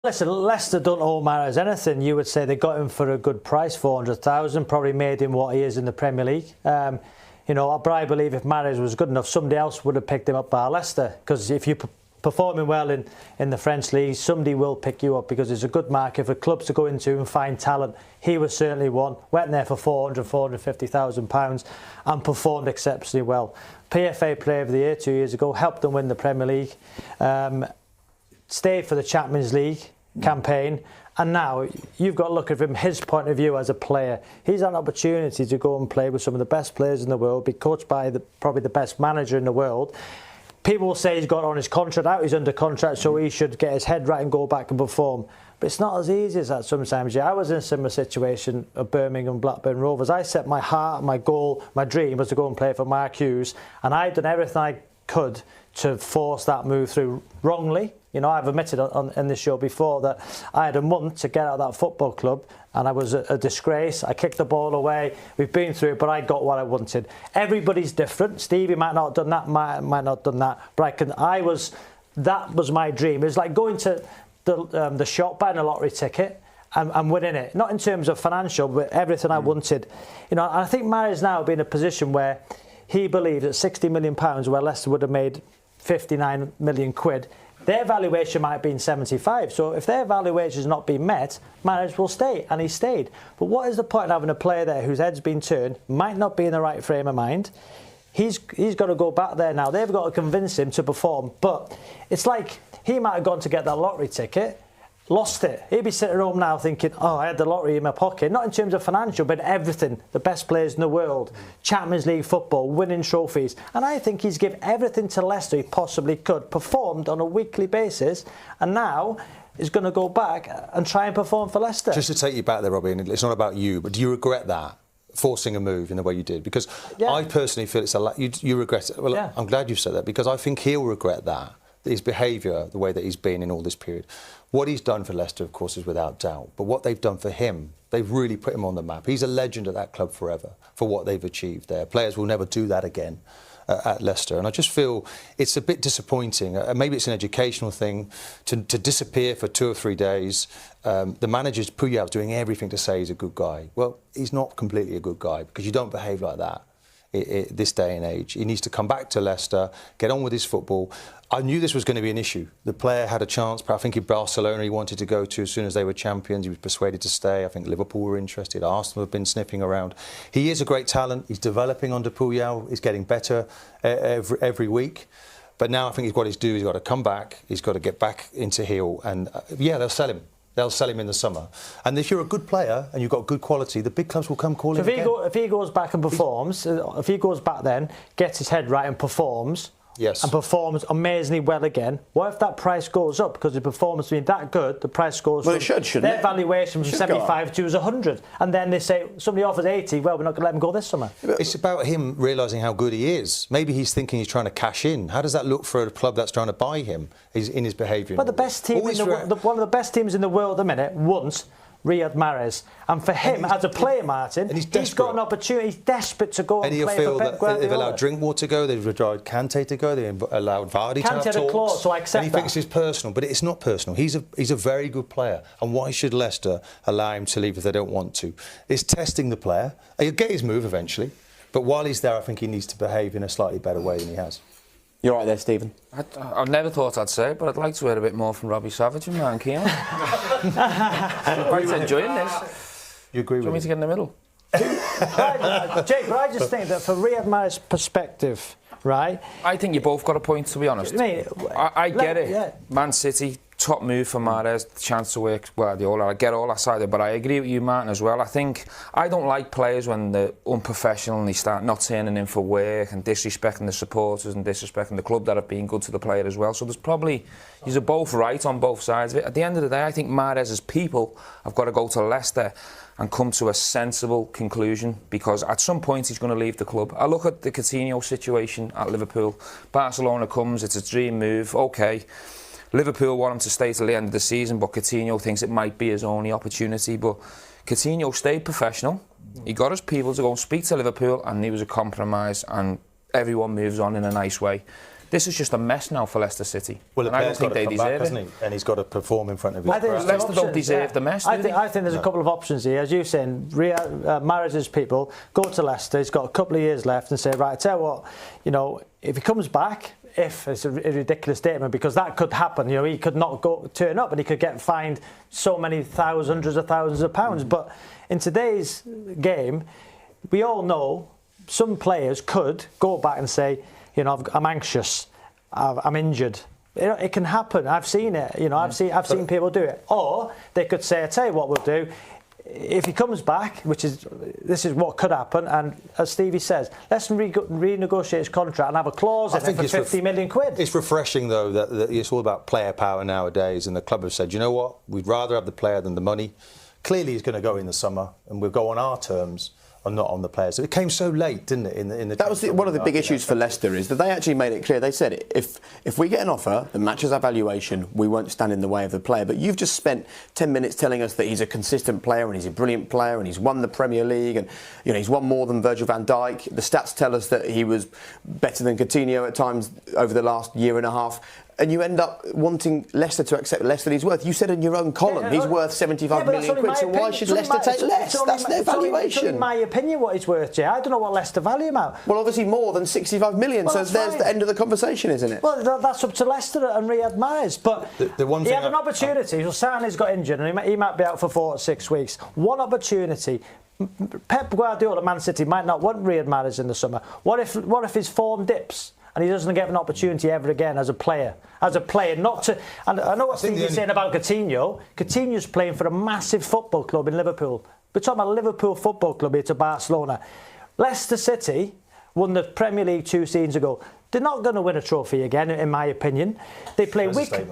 Listen, Leicester don't owe Mahrez anything. You would say they got him for a good price, 400,000, probably made him what he is in the Premier League. But I believe if Mahrez was good enough, somebody else would have picked him up by Leicester. Because if you're performing well in the French league, somebody will pick you up because it's a good market for clubs to go into and find talent. He was certainly one. Went there for £450,000 and performed exceptionally well. PFA Player of the Year 2 years ago, helped them win the Premier League. Stayed for the Champions League campaign, and now you've got to look at from his point of view as a player. He's had an opportunity to go and play with some of the best players in the world, be coached by probably the best manager in the world. People will say he's got on his contract out, he's under contract, so he should get his head right and go back and perform. But it's not as easy as that sometimes. Yeah, I was in a similar situation at Birmingham Blackburn Rovers. I set my heart, my goal, my dream was to go and play for Mark Hughes, and I'd done everything I could to force that move through wrongly. I've admitted in this show before that I had a month to get out of that football club and I was a disgrace. I kicked the ball away. We've been through it, but I got what I wanted. Everybody's different. Stevie might not have done that, might not have done that, but that was my dream. It was like going to the shop, buying a lottery ticket and winning it. Not in terms of financial, but everything I wanted. And I think Mahrez now be in a position where he believed at £60 million, where Leicester would have made 59 million quid, their valuation might have been 75. So if their valuation has not been met, Mahrez will stay, and he stayed. But what is the point of having a player there whose head's been turned, might not be in the right frame of mind? He's got to go back there now. They've got to convince him to perform. But it's like he might have gone to get that lottery ticket, lost it. He'd be sitting at home now thinking, oh, I had the lottery in my pocket. Not in terms of financial, but everything. The best players in the world. Champions League football, winning trophies. And I think he's given everything to Leicester he possibly could. Performed on a weekly basis. And now is going to go back and try and perform for Leicester. Just to take you back there, Robbie, and it's not about you, but do you regret that? Forcing a move in the way you did? Because I personally feel it's you regret it. Well, I'm glad you said that, because I think he'll regret that. His behaviour, the way that he's been in all this period. What he's done for Leicester, of course, is without doubt. But what they've done for him, they've really put him on the map. He's a legend at that club forever for what they've achieved there. Players will never do that again at Leicester. And I just feel it's a bit disappointing. Maybe it's an educational thing to disappear for 2 or 3 days. The manager's Puyal's doing everything to say he's a good guy. Well, he's not completely a good guy, because you don't behave like that. This day and age. He needs to come back to Leicester, get on with his football. I knew this was going to be an issue. The player had a chance, but I think in Barcelona he wanted to go to as soon as they were champions. He was persuaded to stay. I think Liverpool were interested. Arsenal have been sniffing around. He is a great talent. He's developing under Puyal. He's getting better every week. But now I think he's got to do. He's got to come back. He's got to get back into heel. And they'll sell him. They'll sell him in the summer. And if you're a good player and you've got good quality, the big clubs will come calling again. If he goes back and performs, if he goes back then, gets his head right and performs, and performs amazingly well again, what if that price goes up? Because the performance being that good, the price goes up. Well, shouldn't their valuation from 75 to 100. And then they say, somebody offers 80, well, we're not going to let him go this summer. It's about him realising how good he is. Maybe he's thinking he's trying to cash in. How does that look for a club that's trying to buy him in his behaviour? But the best team one of the best teams in the world at the minute wants Riyad Mahrez, and for him as a player, Martin, he's got an opportunity. He's desperate to go and play for Pep Guardiola. And he'll feel that they've allowed Drinkwater to go, they've allowed Kante to go, they've allowed Vardy to have talks. Clause, so I accept and he thinks it's personal, but it's not personal. He's a very good player, and why should Leicester allow him to leave if they don't want to? It's testing the player. He'll get his move eventually, but while he's there, I think he needs to behave in a slightly better way than he has. You're right there, Stephen. I never thought I'd say it, but I'd like to hear a bit more from Robbie Savage and Martin Keown. I'm quite enjoying this. You agree with me? Do you want me to get in the middle? Jake, but I just think that for Riyad Mahrez's perspective, right? I think you both got a point, to be honest. I get it. Yeah. Man City, top move for Mahrez, the chance to work Guardiola. I get all that side of it, but I agree with you, Martin, as well. I don't like players when they're unprofessional and they start not turning in for work and disrespecting the supporters and disrespecting the club that have been good to the player as well. So you're both right on both sides of it. At the end of the day, I think Mahrez's people have got to go to Leicester and come to a sensible conclusion, because at some point he's going to leave the club. I look at the Coutinho situation at Liverpool. Barcelona comes, it's a dream move, OK. Liverpool want him to stay till the end of the season, but Coutinho thinks it might be his only opportunity. But Coutinho stayed professional. He got his people to go and speak to Liverpool, and he was a compromise, and everyone moves on in a nice way. This is just a mess now for Leicester City. Well, and I don't think they deserve hasn't he? And he's got to perform in front of his crowd. Leicester don't deserve the mess, I think there's a couple of options here. As you're saying, Riyad Mahrez's people go to Leicester. He's got a couple of years left and say, right, tell you what, you know, if he comes back, if it's a ridiculous statement, because that could happen. You know, he could not turn up and he could get fined so many hundreds of thousands of pounds. But in today's game, we all know some players could go back and say, you know, I'm anxious, I'm injured. You know, it can happen. I've seen it. You know, I've seen people do it. Or they could say, I tell you what we'll do. If he comes back, this is what could happen, and as Stevie says, let's renegotiate his contract and have a clause in it for 50 million quid. It's refreshing though that it's all about player power nowadays, and the club have said, you know what, we'd rather have the player than the money. Clearly, he's going to go in the summer, and we'll go on our terms. And not on the players. So it came so late, didn't it? In the that was one of the big issues for Leicester, is that they actually made it clear. They said, if we get an offer that matches our valuation, we won't stand in the way of the player. But you've just spent 10 minutes telling us that he's a consistent player and he's a brilliant player and he's won the Premier League and, you know, he's won more than Virgil van Dijk. The stats tell us that he was better than Coutinho at times over the last year and a half. And you end up wanting Leicester to accept less than he's worth. You said in your own column he's worth 75 million quid, so why should Leicester take less? That's their valuation. It's only my opinion what he's worth, Jay. I don't know what Leicester value him at. Well, obviously more than 65 million, so there's the end of the conversation, isn't it? Well, that's up to Leicester and Riyad Mahrez. But the one he had an opportunity. Sarni's got injured and he might be out for 4 to 6 weeks. One opportunity. Pep Guardiola at Man City might not want Riyad Mahrez in the summer. What if his form dips? And he doesn't get an opportunity ever again as a player. Not to. And I know what Stevie's saying about Coutinho. Coutinho's playing for a massive football club in Liverpool. We're talking about Liverpool Football Club here to Barcelona. Leicester City won the Premier League 2 seasons ago. They're not going to win a trophy again, in my opinion. They play weak. I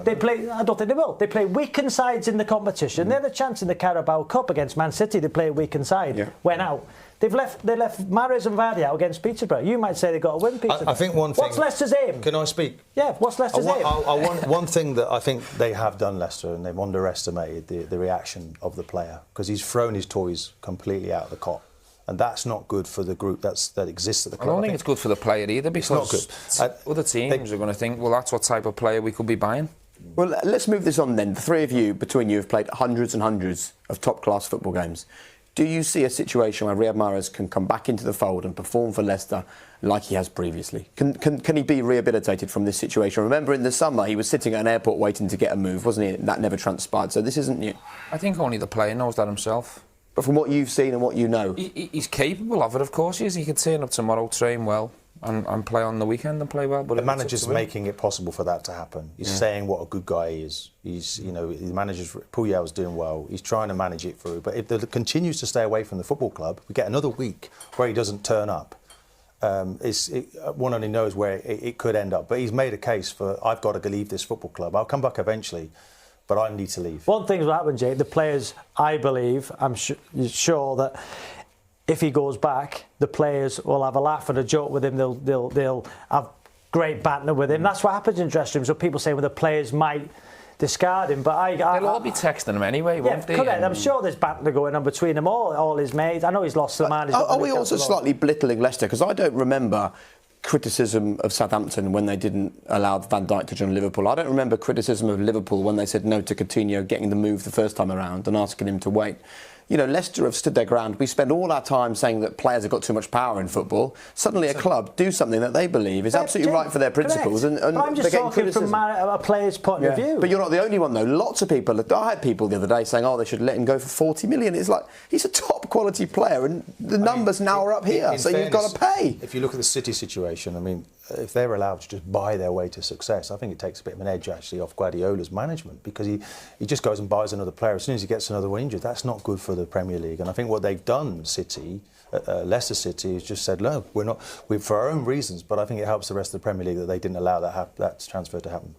don't think they will. They play weakened sides in the competition. They had a chance in the Carabao Cup against Man City. They play a weakened side. Yeah. Went out. They left Mahrez and Vardy out against Peterborough. You might say they've got to win Peterborough. I think one thing. What's Leicester's aim? Can I speak? Yeah. What's Leicester's aim? One thing that I think they have done, Leicester, and they've underestimated the reaction of the player, because he's thrown his toys completely out of the cot. And that's not good for the group that exists at the club. I don't think it's good for the player either, because it's not good. Other teams are going to think, well, that's what type of player we could be buying. Well, let's move this on then. The three of you, between you, have played hundreds and hundreds of top-class football games. Do you see a situation where Riyad Mahrez can come back into the fold and perform for Leicester like he has previously? Can he be rehabilitated from this situation? Remember, in the summer, he was sitting at an airport waiting to get a move, wasn't he? That never transpired, so this isn't new. I think only the player knows that himself. But from what you've seen and what you know... He's capable of it, of course he is. He can turn up tomorrow, train well, and play on the weekend and play well. But the manager's making it possible for that to happen. He's saying what a good guy he is. He's, you know, the manager's Puyol's doing well. He's trying to manage it through. But if he continues to stay away from the football club, we get another week where he doesn't turn up. One only knows where it could end up. But he's made a case for, I've got to leave this football club. I'll come back eventually, but I need to leave. One thing will happen, Jake. The players, I believe, I'm sure that if he goes back, the players will have a laugh and a joke with him. They'll have great banter with him. That's what happens in dressing rooms. So people say, well, the players might discard him, but they'll all be texting him anyway, won't they? Correct. I'm sure there's banter going on between them all his mates. I know he's lost the man. Are we also slightly belittling Leicester? Because I don't remember criticism of Southampton when they didn't allow Van Dijk to join Liverpool. I don't remember criticism of Liverpool when they said no to Coutinho getting the move the first time around and asking him to wait. You know, Leicester have stood their ground. We spend all our time saying that players have got too much power in football. Suddenly a club do something that they believe is absolutely right for their principles. And I'm just talking from a player's point of view. But you're not the only one, though. Lots of people, I had people the other day saying, oh, they should let him go for 40 million. It's like, he's a top quality player and the numbers now are up here, so you've got to pay. If you look at the City situation, I mean, if they're allowed to just buy their way to success, I think it takes a bit of an edge actually off Guardiola's management, because he just goes and buys another player as soon as he gets another one injured. That's not good for the Premier League. And I think what they've done, Leicester City, is just said, look, we're for our own reasons, but I think it helps the rest of the Premier League that they didn't allow that transfer to happen.